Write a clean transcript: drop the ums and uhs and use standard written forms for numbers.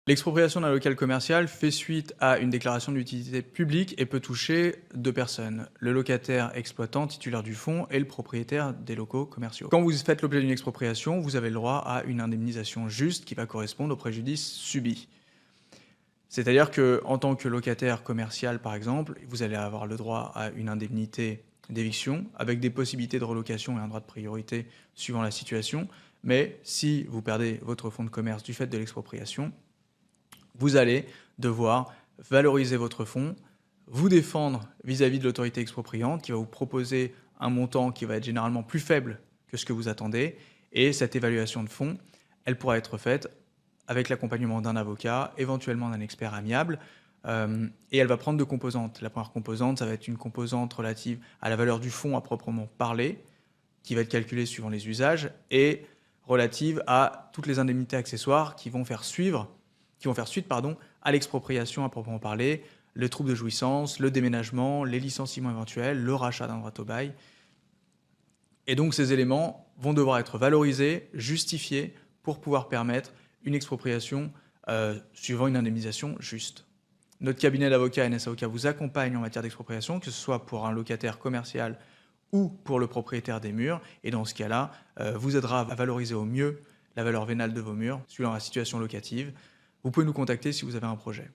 L'expropriation d'un local commercial fait suite à une déclaration d'utilité publique et peut toucher deux personnes, le locataire exploitant titulaire du fonds et le propriétaire des locaux commerciaux. Quand vous faites l'objet d'une expropriation, vous avez le droit à une indemnisation juste qui va correspondre au préjudice subi. C'est-à-dire qu'en tant que locataire commercial, par exemple, vous allez avoir le droit à une indemnité d'éviction avec des possibilités de relocation et un droit de priorité suivant la situation. Mais si vous perdez votre fonds de commerce du fait de l'expropriation, vous allez devoir valoriser votre fonds, vous défendre vis-à-vis de l'autorité expropriante qui va vous proposer un montant qui va être généralement plus faible que ce que vous attendez. Et cette évaluation de fonds, elle pourra être faite avec l'accompagnement d'un avocat, éventuellement d'un expert amiable, et elle va prendre deux composantes. La première composante, ça va être une composante relative à la valeur du fonds à proprement parler, qui va être calculée suivant les usages, et relative à toutes les indemnités accessoires qui vont faire suite à l'expropriation à proprement parler, le trouble de jouissance, le déménagement, les licenciements éventuels, le rachat d'un droit au bail. Et donc ces éléments vont devoir être valorisés, justifiés, pour pouvoir permettre une expropriation suivant une indemnisation juste. Notre cabinet d'avocats NS Avocat vous accompagne en matière d'expropriation, que ce soit pour un locataire commercial ou pour le propriétaire des murs, et dans ce cas-là, vous aidera à valoriser au mieux la valeur vénale de vos murs, suivant la situation locative. Vous pouvez nous contacter si vous avez un projet.